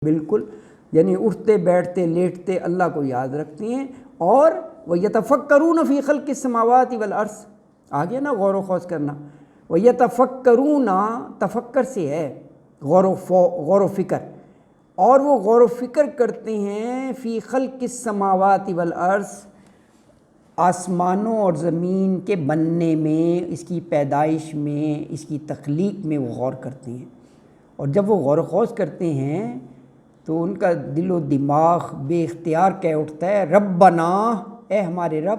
بالکل، یعنی اٹھتے بیٹھتے لیٹتے اللہ کو یاد رکھتی ہیں، اور وَيَتَفَكَّرُونَ فِي خَلْقِ السَّمَاوَاتِ وَالْأَرْضِ آگے نا غور و خوض کرنا، وَيَتَفَكَّرُونَ تفکر سے ہے غور و فکر، اور وہ غور و فکر کرتے ہیں فی خلق السماوات والارض آسمانوں اور زمین کے بننے میں، اس کی پیدائش میں، اس کی تخلیق میں وہ غور کرتے ہیں۔ اور جب وہ غور و خوض کرتے ہیں تو ان کا دل و دماغ بے اختیار کہہ اٹھتا ہے ربنا، اے ہمارے رب،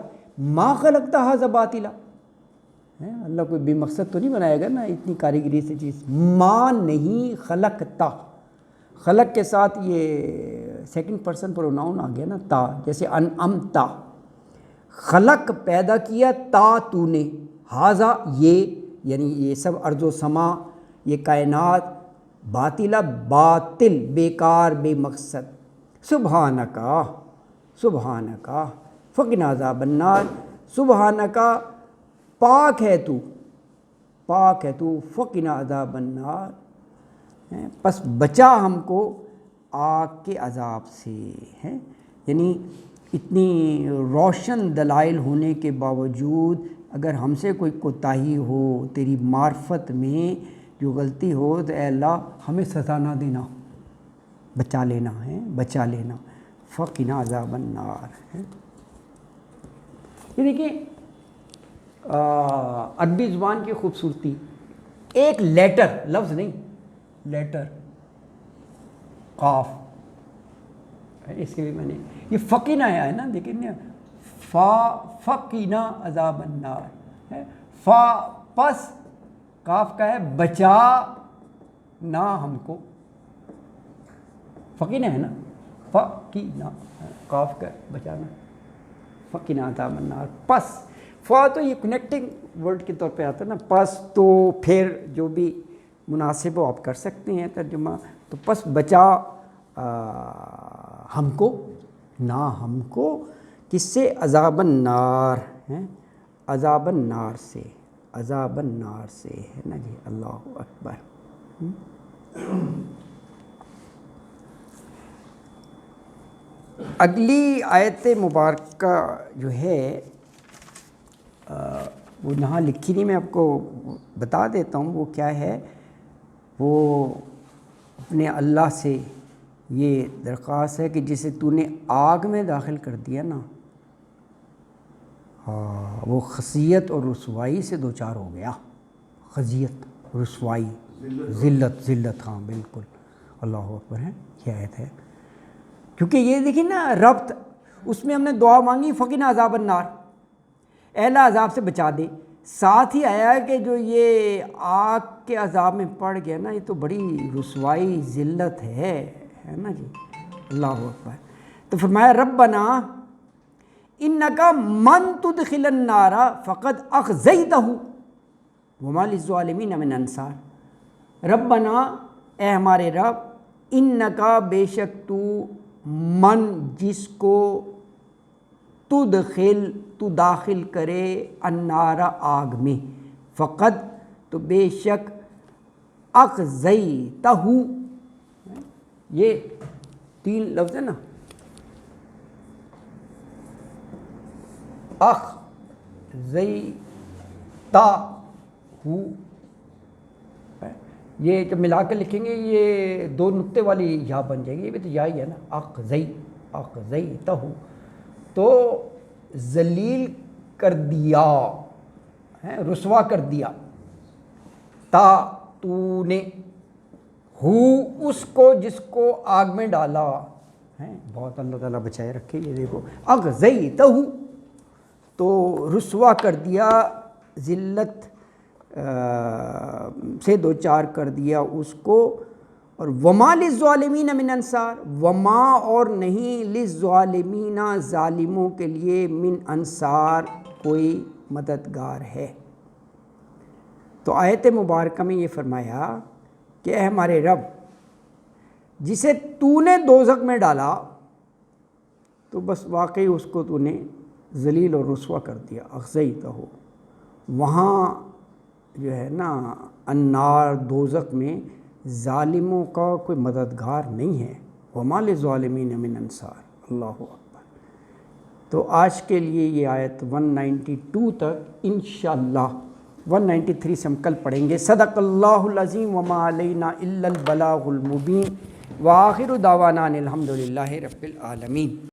ما خلقت ھذا باطلا، اللہ کوئی بے مقصد تو نہیں بنائے گا نا اتنی کاریگری سے چیز، ما نہیں خلقتا، خلق کے ساتھ یہ سیکنڈ پرسن پروناؤن آ گیا نا تا، جیسے انعمتا، خلق پیدا کیا تا تو نے، ھذا یہ، یعنی یہ سب ارض و سما، یہ کائنات، باطلا باطل بیکار بے مقصد، سبحانکا سبحانکا فقنا عذاب النار، سبحانکا پاک ہے تو، پاک ہے تو، فقنا عذاب النار پس بچا ہم کو آگ کے عذاب سے، ہیں یعنی اتنی روشن دلائل ہونے کے باوجود اگر ہم سے کوئی کوتاہی ہو، تیری معرفت میں جو غلطی ہو تو اے اللہ ہمیں سزا نہ دینا، بچا لینا ہے، بچا لینا، فقنا عذاب النار ہے۔ یہ دیکھیں عربی زبان کی خوبصورتی، ایک لیٹر، لفظ نہیں، لیٹر، قاف، اس کے بھی میں نے یہ فقینا ہے نا، دیکھیں نا، فقینا عذاب النار ہے، فا پس قاف کا ہے بچا نہ ہم کو، فقینا ہے نا، فقینا قاف کا بچانا، فقینا عذاب النار پس، فا تو یہ کنیکٹنگ ورڈ کے طور پہ آتا ہے نا، پس تو پھر جو بھی مناسب ہو آپ کر سکتے ہیں ترجمہ، تو پس بچا ہم کو، نہ ہم کو کس سے، عذاب النار ہیں، عذاب النار سے، عذاب النار سے ہے نا جی، اللہ اکبر۔ اگلی آیت مبارکہ جو ہے وہ یہاں لکھی نہیں، میں آپ کو بتا دیتا ہوں وہ کیا ہے۔ وہ اپنے اللہ سے یہ درخواست ہے کہ جسے تو نے آگ میں داخل کر دیا نا، وہ خزیت اور رسوائی سے دوچار ہو گیا، خزیت، رسوائی، ذلت، ہاں بالکل، اللہ اکبر ہے، یہ آیت ہے۔ کیونکہ یہ دیکھیں نا ربط، اس میں ہم نے دعا مانگی فقنا عذاب النار، اے اللہ عذاب سے بچا دے، ساتھ ہی آیا کہ جو یہ آگ کے عذاب میں پڑ گیا نا، یہ تو بڑی رسوائی ذلت ہے نا جی، اللہ اکبر۔ تو فرمایا ربنا انکا من تدخل النار فقد اخزیتہ وما للظالمین من انصار، ربنا اے ہمارے رب، انکا بے شک تو، من جس کو، تدخل تو داخل کرے، النار آگ میں، فقد تو بے شک، اخزیتہ یہ تین لفظ ہے نا، اخزیتہ یہ جب ملا کے لکھیں گے یہ دو نقطے والی یا بن جائے گی، یہ بھی تو یا ہی ہے نا، اخزیتہ تو ذلیل کر دیا ہے، رسوا کر دیا، تا تو نے، ہو اس کو جس کو آگ میں ڈالا ہے، بہت اللہ تعالیٰ بچائے رکھے، یہ دیکھو اخزیتہ تو رسوا کر دیا، ذلت سے دوچار کر دیا اس کو، اور وما للظالمین من انصار، وما اور نہیں، للظالمین ظالموں کے لیے، من انصار کوئی مددگار ہے۔ تو آیت مبارکہ میں یہ فرمایا کہ اے ہمارے رب، جسے تو نے دوزخ میں ڈالا تو بس واقعی اس کو تو نے ذلیل اور رسوا کر دیا، اخزیتہ ہو، وہاں جو ہے نا النار دوزخ میں ظالموں کا کوئی مددگار نہیں ہے۔ وما للظالمین من انصار۔ اللہ اکبر۔ تو آج کے لیے یہ آیت 192 تک، انشاءاللہ 193 سے ہم کل پڑھیں گے۔ صدق اللہ العظیم وما علینا الا البلاغ المبین، وآخر دعوانا الحمد للہ رب العالمین۔